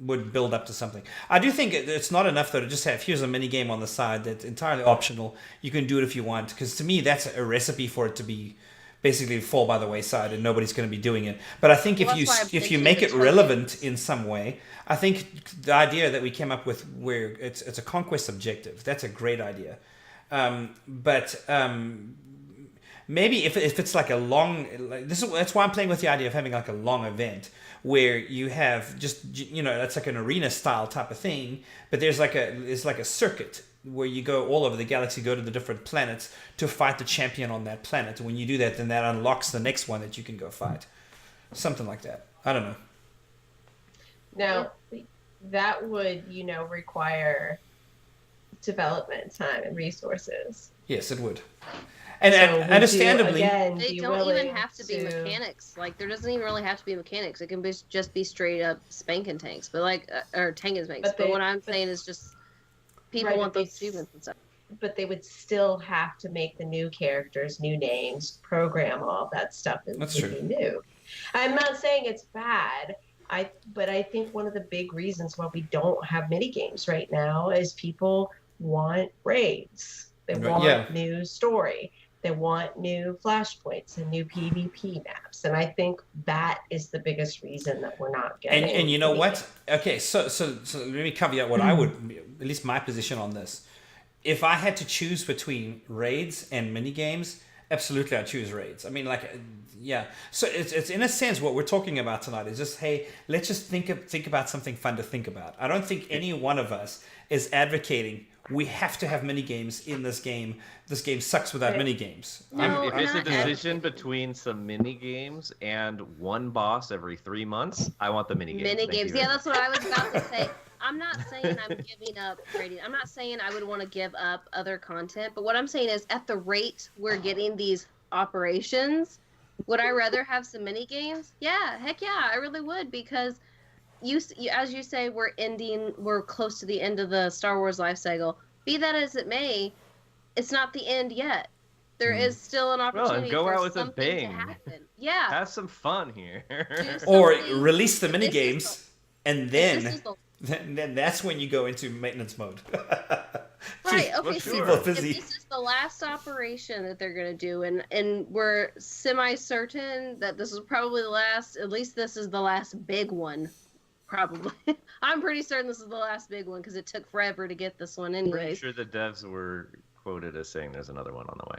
would build up to something? I do think it's not enough, though, to just have, here's a mini game on the side that's entirely optional. You can do it if you want, because to me, that's a recipe for it to be basically fall by the wayside and nobody's going to be doing it. But I think if you make it relevant in some way, I think the idea that we came up with where it's a conquest objective, that's a great idea. But maybe if it's like a long, that's why I'm playing with the idea of having like a long event where you have just, that's like an arena style type of thing, but it's like a circuit where you go all over the galaxy, go to the different planets to fight the champion on that planet. When you do that, then that unlocks the next one that you can go fight. Something like that. I don't know. Now, that would, require development time and resources. Yes, it would. And, So and would understandably, you, again, They be don't even willing have to be mechanics. Like, there doesn't even really have to be mechanics. It can be just be straight up spanking tanks, but like, or tank and spanks. But what I'm saying is just people Right, want but those achievements and stuff. But they would still have to make the new characters, new names, program all that stuff. It That's would true. be new. I'm not saying it's bad. But I think one of the big reasons why we don't have mini games right now is people want raids. They want Yeah. new story. They want new flashpoints and new PvP maps. And I think that is the biggest reason that we're not getting. And you know mini what? games. Okay, so let me caveat what I would, at least my position on this. If I had to choose between raids and mini games, absolutely I'd choose raids. I mean, like, yeah. So it's in a sense what we're talking about tonight is just, hey, let's just think about something fun to think about. I don't think any one of us is advocating we have to have mini games in this game. This game sucks without mini games. No, If it's a not decision between some mini games and one boss every 3 months, I want the mini games. Mini Thank you games. very Yeah, much. that's what I was about to say. I'm not saying I'm giving up rating. I'm not saying I would want to give up other content, but what I'm saying is at the rate we're getting these operations, would I rather have some mini games? Yeah, heck yeah, I really would, because you as you say, we're close to the end of the Star Wars life cycle. Be that as it may, it's not the end yet. There is still an opportunity go for out with a something bang. to happen. Yeah. Have some fun here. Or something- release the mini this is games, and this is then that's when you go into maintenance mode. Right. Jeez, Okay. sure. See, People if busy. this is the last operation that they're gonna do, and we're semi-certain that this is probably the last. At least this is the last big one. Probably. I'm pretty certain this is the last big one because it took forever to get this one, Pretty anyways. sure the devs were quoted as saying there's another one on the way.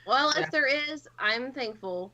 Well, Yeah. if there is, I'm thankful,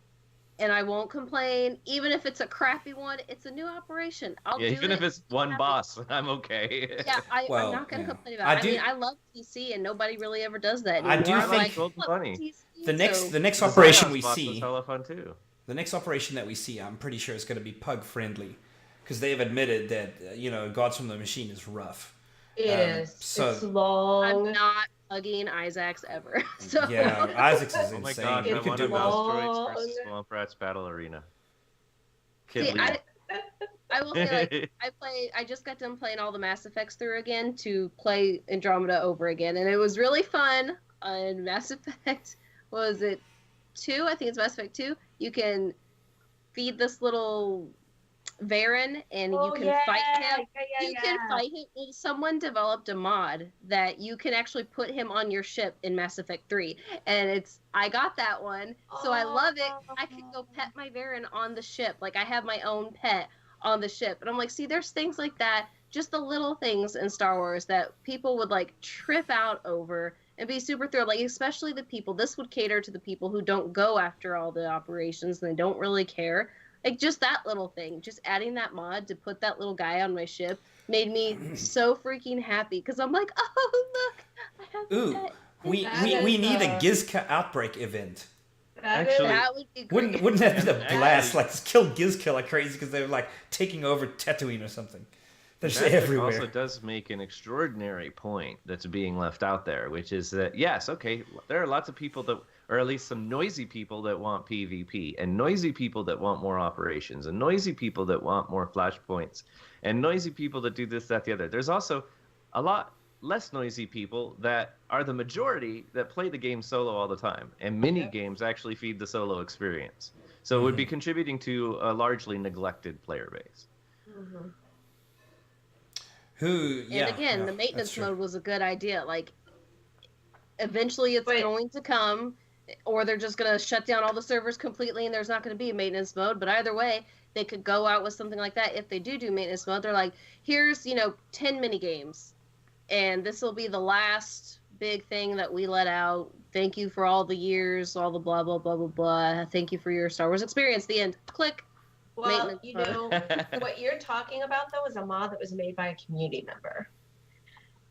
and I won't complain. Even if it's a crappy one, it's a new operation. I'll do Even it. if it's one boss, I'm okay. Yeah, Well, I'm not gonna yeah. complain about it. I I do- mean, I love TC, and nobody really ever does that I anymore. do I'm think- like, Golden "Look, Bunny. TC," The next so- the next The operation Xyos we boss see, was hella fun too. the next operation that we see, I'm pretty sure is going to be pug friendly, because they've admitted that Gods from the Machine is rough. It is. so- It's long. I'm not hugging Isaacs ever. So Yeah, Isaacs is Oh my insane. god, He I It's could want do a long. well. Asteroids versus Swamp Rats Battle Arena. See, Kid I will say, like, I just got done playing all the Mass Effects through again to play Andromeda over again, and it was really fun. On Mass Effect, was it 2? I think it's Mass Effect 2. You can feed this little Varen, and you can fight him. You can fight him. Well, someone developed a mod that you can actually put him on your ship in Mass Effect 3. And I got that one, so I love it. I can go pet my Varen on the ship. Like, I have my own pet on the ship. And I'm like, see, there's things like that, just the little things in Star Wars that people would, like, trip out over and be super thrilled. Like, especially the people, this would cater to the people who don't go after all the operations and they don't really care. Like, just that little thing, just adding that mod to put that little guy on my ship made me so freaking happy, because I'm like, oh, look, I have Ooh, a pet. we need a Gizka outbreak event. Actually- That would be great. Wouldn't that be the Actually- blast? Like, just kill Gizka like crazy because they're like taking over Tatooine or something. They're just That everywhere. also does make an extraordinary point that's being left out there, which is that, yes, okay, there are lots of people that, or at least some noisy people that want PvP, and noisy people that want more operations, and noisy people that want more flashpoints, and noisy people that do this, that, the other. There's also a lot less noisy people that are the majority that play the game solo all the time, and mini games actually feed the solo experience. So it would be contributing to a largely neglected player base. Mhm. And again, the maintenance mode was a good idea. Like, eventually it's going to come, or they're just going to shut down all the servers completely and there's not going to be a maintenance mode. But either way, they could go out with something like that. If they do maintenance mode, they're like, here's, 10 mini games, and this will be the last big thing that we let out. Thank you for all the years, all the blah, blah, blah, blah, blah. Thank you for your Star Wars experience. The end. Click. Well, what you're talking about, though, is a mod that was made by a community member.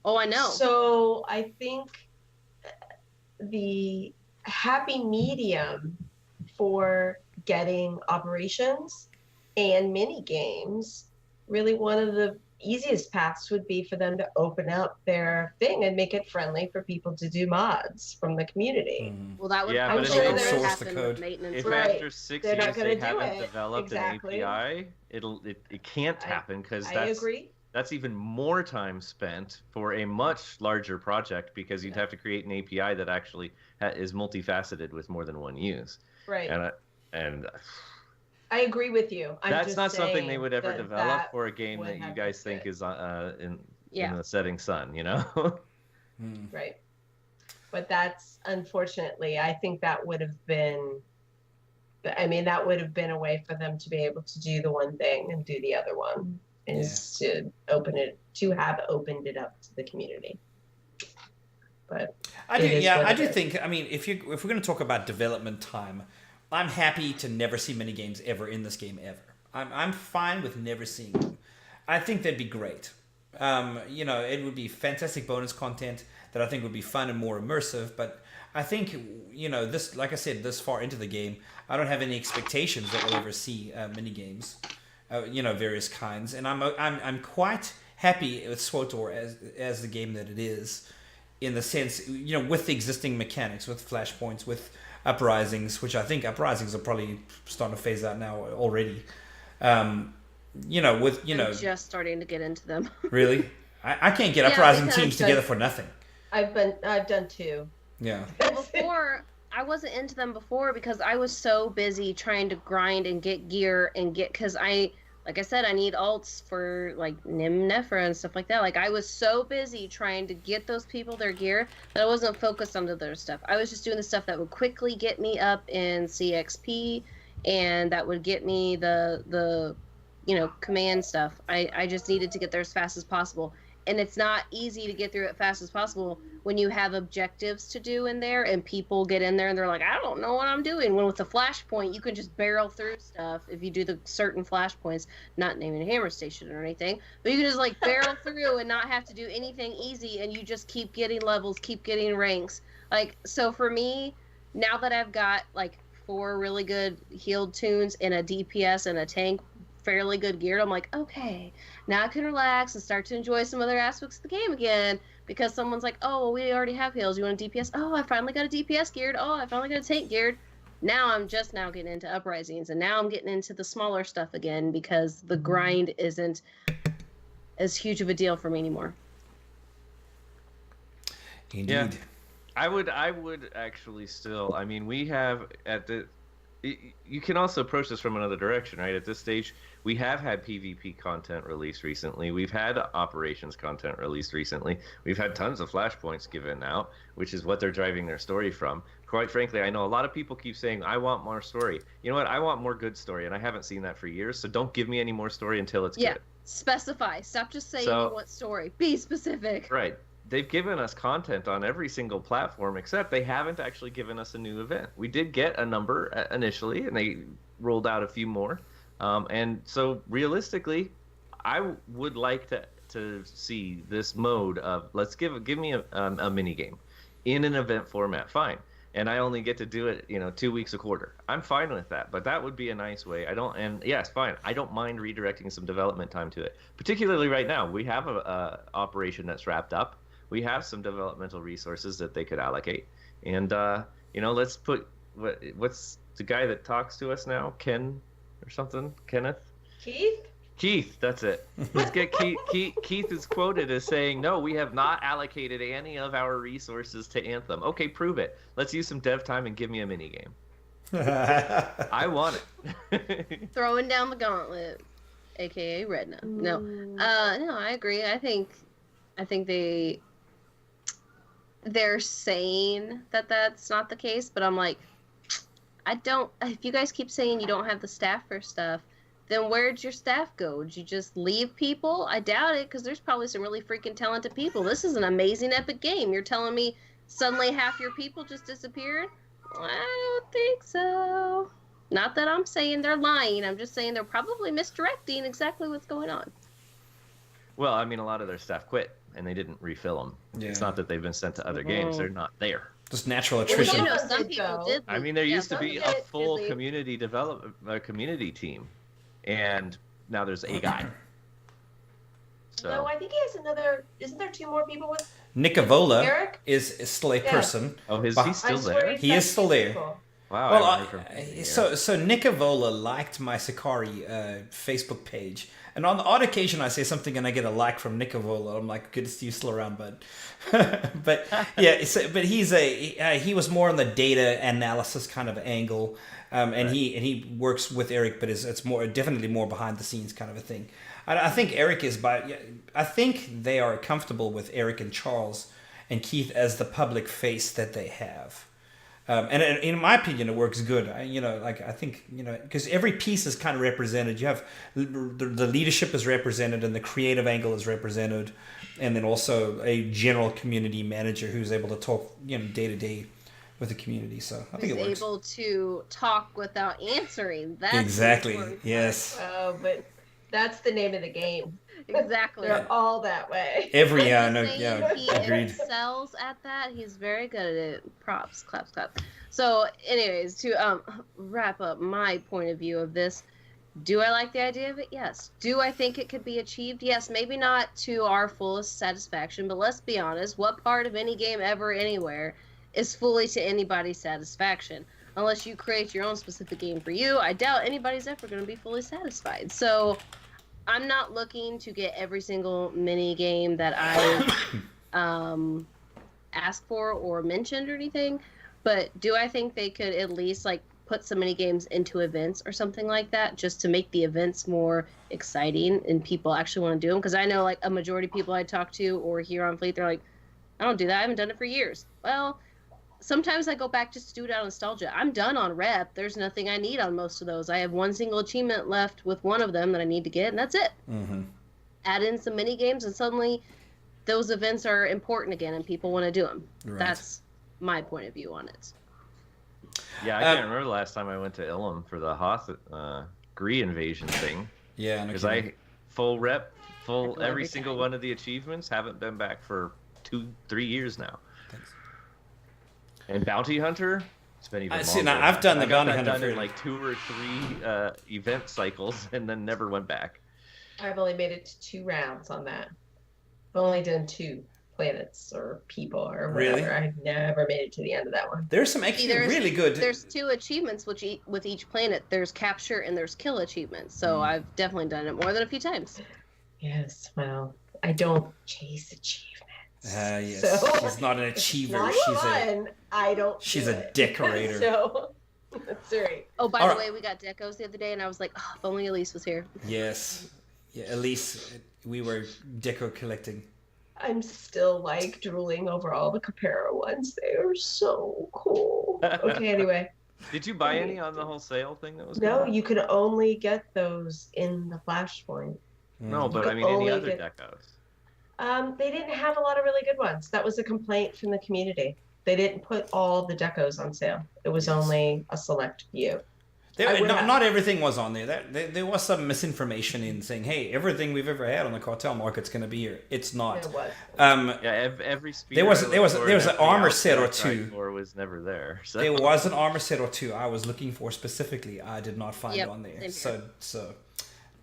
Oh, I know. So I think the happy medium for getting operations and mini games, really one of the easiest paths would be for them to open up their thing and make it friendly for people to do mods from the community. Well, that would Yeah, but probably if only they source the happen code. with maintenance. If Right. after 6 They're not years gonna they do haven't it. developed Exactly. an API, it can't happen because I agree. that's even more time spent for a much larger project because you'd have to create an API that actually is multifaceted with more than one use. Right. And I agree with you. I'm that's just not something saying they would ever that develop that for a game would that you have guys been think good. is in Yeah. the setting sun, you know? Right. But that's unfortunately, I think that would have been, I mean, that would have been a way for them to be able to do the one thing and do the other one, is to have opened it up to the community. But I do, it is yeah, what I it do is. think. I mean, if we're going to talk about development time, I'm happy to never see mini games ever in this game ever. I'm fine with never seeing them. I think that'd be great. You know, it would be fantastic bonus content that I think would be fun and more immersive. But I think, you know, this, like I said, this far into the game, I don't have any expectations that we'll ever see mini games, you know, various kinds. And I'm quite happy with SWTOR as the game that it is, in the sense, you know, with the existing mechanics, with flashpoints, with uprisings, which I think uprisings are probably starting to phase out now already. You know, with, you know, I'm just starting to get into them. really, I can't get Yeah, uprising because teams together for nothing. I've done two. Yeah. Before, I wasn't into them before because I was so busy trying to grind and get gear and because like I said, I need alts for like Nim Nefra and stuff like that. Like I was so busy trying to get those people their gear that I wasn't focused on the other stuff. I was just doing the stuff that would quickly get me up in CXP and that would get me the you know, command stuff. I just needed to get there as fast as possible. And it's not easy to get through it fast as possible when you have objectives to do in there and people get in there and they're like, I don't know what I'm doing. When with the flashpoint, you can just barrel through stuff if you do the certain flashpoints, not naming a hammer station or anything, but you can just like barrel through and not have to do anything easy and you just keep getting levels, keep getting ranks. Like, so for me, now that I've got like 4 really good healed tunes and a DPS and a tank fairly good geared, I'm like, okay, now I can relax and start to enjoy some other aspects of the game again, because someone's like, oh, well, we already have heals, you want a DPS? Oh, I finally got a DPS geared. Oh, I finally got a tank geared. Now I'm just now getting into uprisings, and now I'm getting into the smaller stuff again because the grind isn't as huge of a deal for me anymore. Indeed. Yeah. I would actually still, I mean, we have you can also approach this from another direction, right? At this stage, we have had PvP content released recently. We've had operations content released recently. We've had tons of flashpoints given out, which is what they're driving their story from. Quite frankly, I know a lot of people keep saying, I want more story. You know what? I want more good story, and I haven't seen that for years, so don't give me any more story until it's good. Specify. Stop just saying you want story. Be specific. Right. They've given us content on every single platform, except they haven't actually given us a new event. We did get a number initially, and they rolled out a few more. And so realistically, I would like to see this mode of give me a mini game in an event format. Fine. And I only get to do it, 2 weeks a quarter. I'm fine with that, but that would be a nice way. Yes, fine. I don't mind redirecting some development time to it. Particularly right now, we have a operation that's wrapped up. We have some developmental resources that they could allocate, and let's put what's the guy that talks to us now, Ken or something, Kenneth, Keith, that's it. Let's get Keith. Keith is quoted as saying, no, we have not allocated any of our resources to Anthem. Okay, prove it. Let's use some dev time and give me a mini game. I want it. Throwing down the gauntlet, aka Redna. No, I agree. I think they're saying that that's not the case, but I'm like, if you guys keep saying you don't have the staff for stuff, then where'd your staff go? Did you just leave people? I doubt it, because there's probably some really freaking talented people. This is an amazing epic game. You're telling me suddenly half your people just disappeared? I don't think so. Not that I'm saying they're lying. I'm just saying they're probably misdirecting exactly what's going on. Well, I mean, a lot of their staff quit, and they didn't refill them. Yeah. It's not that they've been sent to other games. They're not there. Just natural attrition. Well, some people did. I mean, there used to be a full community community team, and now there's a guy. So No, I think he has another. Isn't there two more people with Nicovola Eric? is still a Yeah. person. is But he I still swear there? He got is still two there. people. Wow, Well, I haven't heard from him in a year. so Nicovola liked my Sakari Facebook page, and on the odd occasion I say something and I get a like from Nicovola. I'm like, good to see you still around, bud. But yeah, but he was more on the data analysis kind of angle, and he works with Eric, but it's more definitely more behind the scenes kind of a thing. I think Eric is I think they are comfortable with Eric and Charles and Keith as the public face that they have. And in my opinion, it works good. I think, because every piece is kind of represented. You have the leadership is represented, and the creative angle is represented, and then also a general community manager who's able to talk, day to day with the community. So I think it works. Able to talk without answering. That's Exactly. Yes. Oh, but that's the name of the game. Exactly. They're all that way. He agreed. excels at that. He's very good at it. Props, claps. So, anyways, to wrap up my point of view of this, do I like the idea of it? Yes. Do I think it could be achieved? Yes. Maybe not to our fullest satisfaction, but let's be honest. What part of any game ever, anywhere, is fully to anybody's satisfaction? Unless you create your own specific game for you, I doubt anybody's ever going to be fully satisfied. So I'm not looking to get every single mini game that I asked for or mentioned or anything, but do I think they could at least put some mini games into events or something like that, just to make the events more exciting and people actually want to do them? Because I know a majority of people I talk to or here on Fleet, they're like, I don't do that. I haven't done it for years. Well, sometimes I go back just to do it out of nostalgia. I'm done on rep. There's nothing I need on most of those. I have one single achievement left with one of them that I need to get, and that's it. Mm-hmm. Add in some mini games, and suddenly those events are important again, and people want to do them. Right. That's my point of view on it. Yeah, I can't remember the last time I went to Ilum for the Hoth Gree invasion thing. Yeah, because I full every every single time. one of the achievements. Haven't been back for 2-3 years now. Thanks. And Bounty Hunter, it's been even longer. Now I've done the I got Bounty that Hunter done in 2 or 3 event cycles, and then never went back. I've only made it to 2 rounds on that. I've only done 2 planets or people or whatever. Really? I've never made it to the end of that one. There's some actually really good. There's 2 achievements with each planet. There's capture and there's kill achievements. So I've definitely done it more than a few times. Yes, well, I don't chase achievements. Yes, So, she's not an achiever. Not She's fun. I don't. she's do a it. decorator. So that's right. Oh, by All the right. way, we got decos the other day, and I was like, oh, if only Elise was here. Yes. Yeah, Elise, we were deco collecting. I'm still drooling over all the Capera ones. They are so cool. Okay, anyway. Did you buy any on the whole sale thing that was No, going on? you could only get those in the Flashpoint. No, but You I could mean any only other get- decos. They didn't have a lot of really good ones. That was a complaint from the community. They didn't put all the decos on sale. It was only a select few. Not everything was on there. There was some misinformation in saying, "Hey, everything we've ever had on the cartel market's going to be here." It's not. There was. Yeah, every speed There was I looked for an and every armor outfit set or I tried 2. for was never there. So. There was an armor set or 2 I was looking for specifically. I did not find Yep, on there. same here. So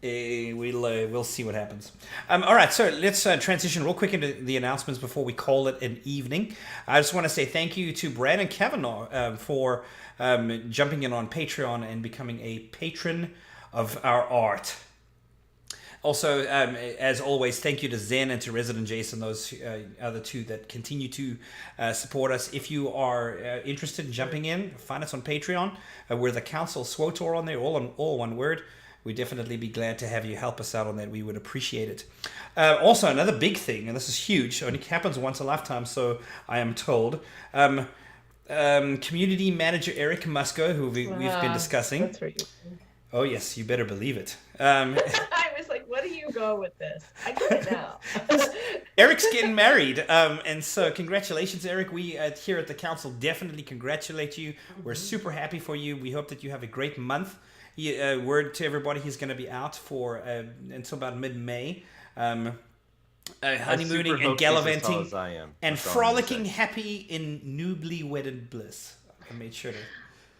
we'll see what happens. All right, so let's transition real quick into the announcements before we call it an evening. I just want to say thank you to Brandon Kavanaugh for jumping in on Patreon and becoming a patron of our art. Also, as always, thank you to Zen and to Resident Jason, those other 2 that continue to support us. If you are interested in jumping in, find us on Patreon. We're the Council SWTOR on there, all one word. We'd definitely be glad to have you help us out on that. We would appreciate it. Also, another big thing, and this is huge, only happens once a lifetime, so I am told. Community manager Eric Musco, who we've been discussing. That's right. Oh, yes, you better believe it. I was like, what do you go with this? I get it now. Eric's getting married, and so congratulations, Eric. We here at the council definitely congratulate you. We're super happy for you. We hope that you have a great month. Word to everybody, he's going to be out for until about mid-May, honeymooning and gallivanting and frolicking happy in newly wedded bliss. I made sure to...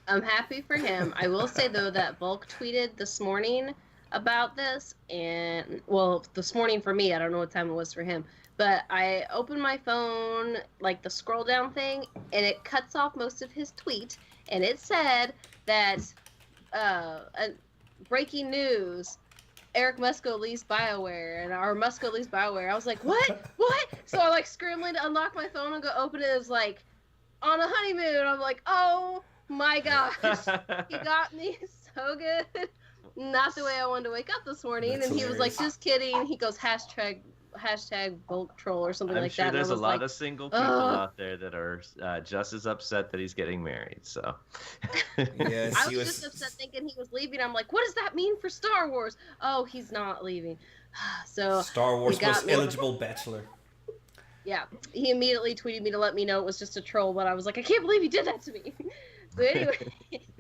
I'm happy for him. I will say, though, that Volk tweeted this morning about this, and well, this morning for me, I don't know what time it was for him, but I opened my phone, like the scroll down thing, and it cuts off most of his tweet, and it said that breaking news, Eric Musco leaves BioWare, or Musco leaves BioWare. I was like, what? So I like scrambling to unlock my phone and go open it. It was like, on a honeymoon. I'm like, oh my gosh, he got me so good. Not the way I wanted to wake up this morning. That's and he hilarious. was like, just kidding. He goes, hashtag bulk troll or something I'm like sure that. there's a and I was lot like, of single people out there that are just as upset that he's getting married. So Yes, I was just upset thinking he was leaving. I'm like, what does that mean for Star Wars? Oh, he's not leaving. So Star Wars he got most me. eligible bachelor. Yeah, he immediately tweeted me to let me know it was just a troll, but I was like, I can't believe you did that to me. So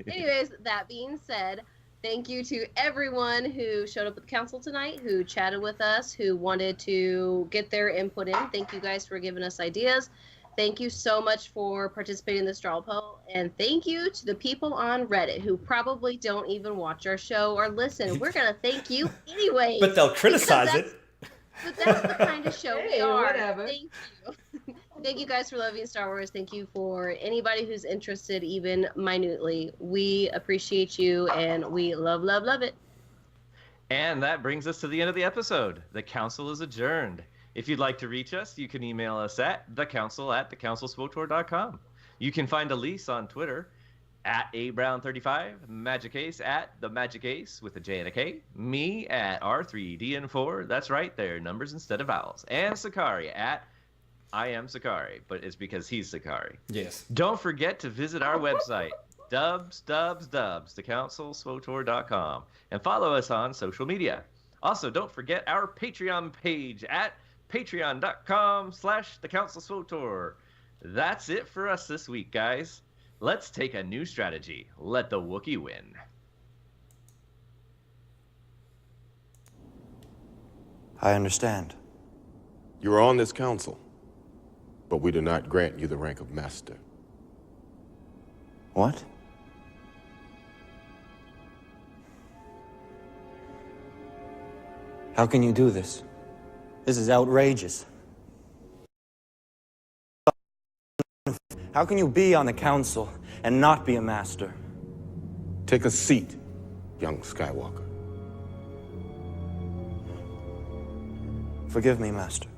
anyways, that being said, thank you to everyone who showed up at the council tonight, who chatted with us, who wanted to get their input in. Thank you guys for giving us ideas. Thank you so much for participating in the straw poll. And thank you to the people on Reddit who probably don't even watch our show or listen. We're going to thank you anyway. But they'll criticize it. But that's the kind of show we are. Whatever. Thank you. Thank you guys for loving Star Wars. Thank you for anybody who's interested, even minutely. We appreciate you, and we love, love, love it. And that brings us to the end of the episode. The council is adjourned. If you'd like to reach us, you can email us at thecouncil@thecouncilswotor.com. You can find Elise on Twitter at abrown35, Magic Ace at the Magic Ace with a J and a K, me at R3DN4, that's right, they're numbers instead of vowels, and Sakari at I am Sakari, but it's because he's Sakari. Yes. Don't forget to visit our website, thecouncilswotor.com, and follow us on social media. Also, don't forget our Patreon page at patreon.com/thecouncilswotor. That's it for us this week, guys. Let's take a new strategy. Let the Wookiee win. I understand. You are on this council, but we do not grant you the rank of master. What? How can you do this? This is outrageous. How can you be on the council and not be a master? Take a seat, young Skywalker. Forgive me, Master.